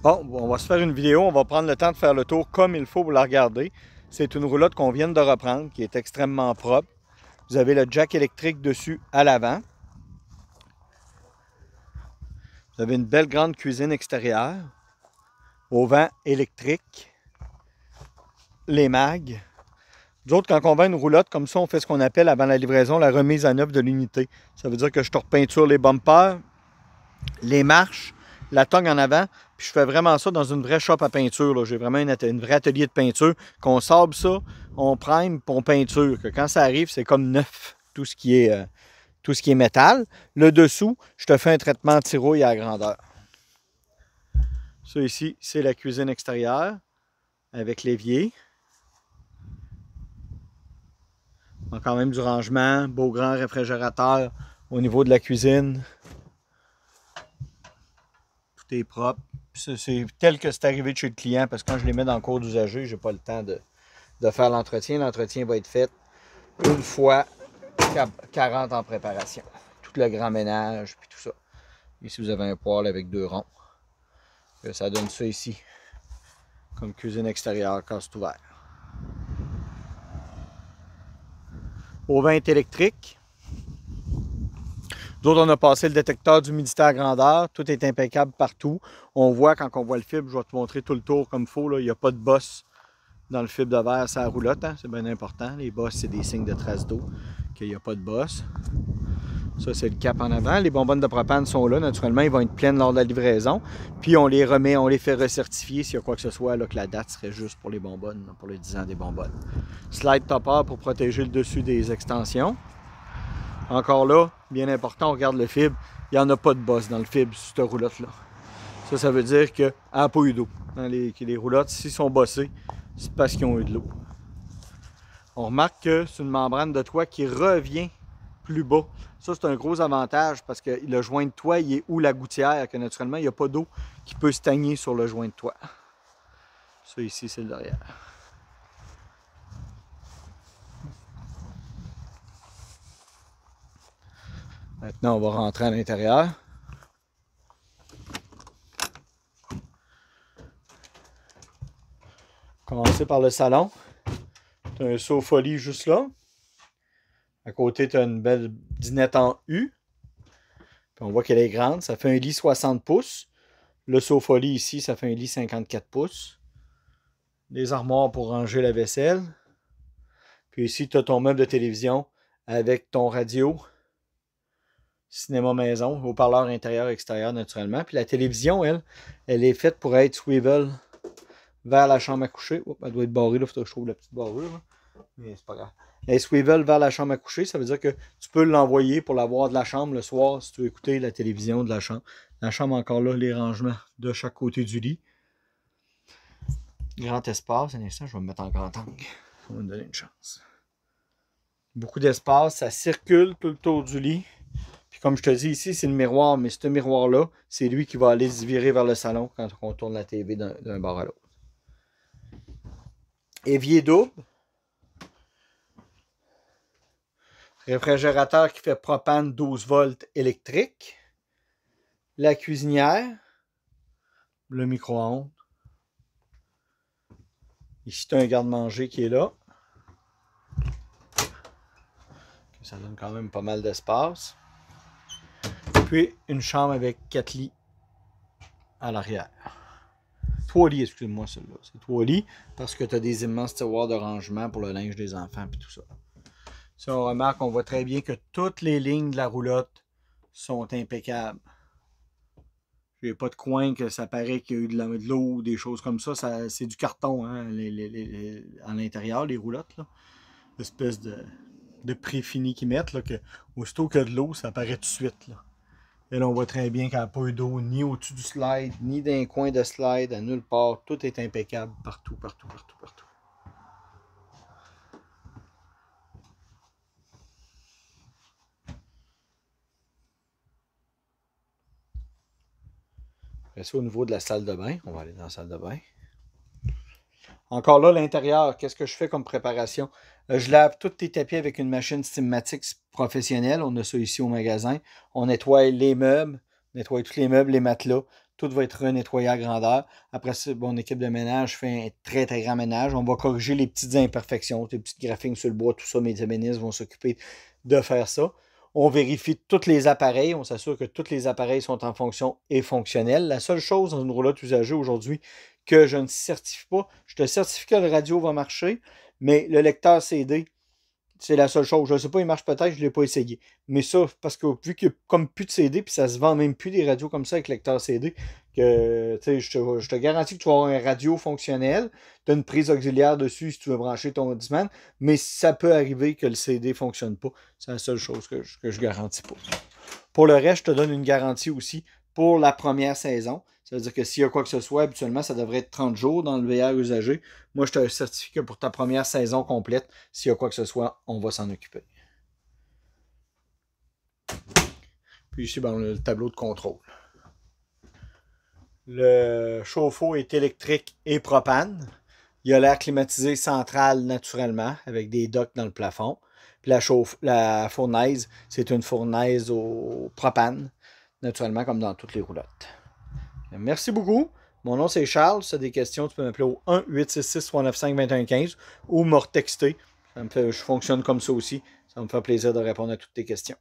Bon, on va se faire une vidéo, on va prendre le temps de faire le tour comme il faut pour la regarder. C'est une roulotte qu'on vient de reprendre, qui est extrêmement propre. Vous avez le jack électrique dessus à l'avant. Vous avez une belle grande cuisine extérieure, au vent électrique, les mags. Nous autres, quand on vend une roulotte comme ça, on fait ce qu'on appelle avant la livraison la remise à neuf de l'unité. Ça veut dire que je te repeinture les bumpers, les marches, la tongue en avant, puis je fais vraiment ça dans une vraie shop à peinture. J'ai vraiment une vraie atelier de peinture, qu'on sable ça, on prime, puis on peinture. Que quand ça arrive, c'est comme neuf, tout ce qui est métal. Le dessous, je te fais un traitement tirouille à grandeur. Ça ici, c'est la cuisine extérieure avec l'évier. Quand même du rangement, beau grand réfrigérateur au niveau de la cuisine. Tout est propre. C'est tel que c'est arrivé de chez le client parce que quand je les mets dans le cours d'usager, je n'ai pas le temps de faire l'entretien. L'entretien va être fait une fois 40 en préparation. Tout le grand ménage, puis tout ça. Ici, vous avez un poêle avec 2 ronds. Ça donne ça ici, comme cuisine extérieure quand c'est ouvert. Au vent électrique. Nous autres, on a passé le détecteur d'humidité à grandeur. Tout est impeccable partout. On voit quand on voit le fibre, je vais te montrer tout le tour comme il faut. Il n'y a pas de bosse dans le fibre de verre, c'est la roulotte. Hein? C'est bien important. Les bosses, c'est des signes de traces d'eau, qu'il n'y a pas de bosse. Ça, c'est le cap en avant. Les bonbonnes de propane sont là. Naturellement, ils vont être pleines lors de la livraison. Puis, on les remet, on les fait recertifier s'il y a quoi que ce soit, là, que la date serait juste pour les bonbonnes, pour les 10 ans des bonbonnes. Slide topper pour protéger le dessus des extensions. Encore là, bien important, on regarde le fibre. Il n'y en a pas de bosse dans le fibre sur cette roulotte-là. Ça veut dire qu'elle n'a pas eu d'eau. Les roulottes, s'ils sont bossés, c'est parce qu'ils ont eu de l'eau. On remarque que c'est une membrane de toit qui revient plus bas. Ça, c'est un gros avantage parce que le joint de toit, il est où la gouttière, que naturellement, il n'y a pas d'eau qui peut stagner sur le joint de toit. Ça, ici, c'est le derrière. Maintenant, on va rentrer à l'intérieur. Commencer par le salon. Tu as un sofa-lit juste là. À côté, tu as une belle dinette en U. Puis on voit qu'elle est grande. Ça fait un lit 60 pouces. Le sofa-lit ici, ça fait un lit 54 pouces. Des armoires pour ranger la vaisselle. Puis ici, tu as ton meuble de télévision avec ton radio. Cinéma maison, haut-parleur intérieur, extérieur naturellement. Puis la télévision, elle est faite pour être swivel vers la chambre à coucher. Oups, elle doit être barrée, là, il faut que je trouve la petite barrure. Là. Mais c'est pas grave. Elle est swivel vers la chambre à coucher, ça veut dire que tu peux l'envoyer pour l'avoir de la chambre le soir si tu veux écouter la télévision de la chambre. La chambre, encore là, les rangements de chaque côté du lit. Grand espace, un instant, je vais me mettre en grand angle. Ça va me donner une chance. Beaucoup d'espace, ça circule tout le tour du lit. Puis comme je te dis, ici, c'est le miroir, mais ce miroir-là, c'est lui qui va aller se virer vers le salon quand on tourne la TV d'un bord à l'autre. Évier double. Réfrigérateur qui fait propane 12 volts électrique. La cuisinière. Le micro-ondes. Ici, tu as un garde-manger qui est là. Ça donne quand même pas mal d'espace. Puis, une chambre avec 4 lits à l'arrière. 3 lits, excuse-moi, celle-là. C'est 3 lits parce que tu as des immenses tiroirs de rangement pour le linge des enfants et tout ça. Si on remarque, on voit très bien que toutes les lignes de la roulotte sont impeccables. Il n'y a pas de coin que ça paraît qu'il y a eu de l'eau ou des choses comme ça. C'est du carton hein, à l'intérieur, les roulottes. L'espèce de pré-fini qu'ils mettent. Là, que, aussitôt qu'il y a de l'eau, ça apparaît tout de suite. Là. Et là, on voit très bien qu'il n'y a pas eu d'eau ni au-dessus du slide, ni d'un coin de slide, à nulle part. Tout est impeccable partout, partout, partout, partout. Après ça, au niveau de la salle de bain, on va aller dans la salle de bain. Encore là, l'intérieur, qu'est-ce que je fais comme préparation? Je lave tous tes tapis avec une machine Steamatic professionnelle. On a ça ici au magasin. On nettoie les meubles, on nettoie tous les meubles, les matelas, tout va être nettoyé à grandeur. Après ça, mon équipe de ménage fait un très, très grand ménage. On va corriger les petites imperfections, les petites graphiques sur le bois, tout ça. Mes ébénistes vont s'occuper de faire ça. On vérifie tous les appareils. On s'assure que tous les appareils sont en fonction et fonctionnels. La seule chose dans une roulotte usagée aujourd'hui que je ne certifie pas, je te certifie que le radio va marcher, mais le lecteur CD, c'est la seule chose. Je ne sais pas, il marche peut-être, je ne l'ai pas essayé. Mais ça, parce que vu qu'il n'y a comme plus de CD, puis ça se vend même plus des radios comme ça avec lecteur CD, que je te garantis que tu vas avoir un radio fonctionnel, tu as une prise auxiliaire dessus si tu veux brancher ton Audiman, mais ça peut arriver que le CD ne fonctionne pas. C'est la seule chose que je garantis pas. Pour le reste, je te donne une garantie aussi pour la première saison. Ça veut dire que s'il y a quoi que ce soit, habituellement, ça devrait être 30 jours dans le VR usagé. Moi, je te certifie que pour ta première saison complète, s'il y a quoi que ce soit, on va s'en occuper. Puis ici, ben, on a le tableau de contrôle. Le chauffe-eau est électrique et propane. Il y a l'air climatisé central naturellement, avec des docks dans le plafond. Puis la fournaise, c'est une fournaise au propane, naturellement, comme dans toutes les roulottes. Merci beaucoup. Mon nom, c'est Charles. Si tu as des questions, tu peux m'appeler au 1-866-395-2115 ou me retexter. Je fonctionne comme ça aussi. Ça me fait plaisir de répondre à toutes tes questions.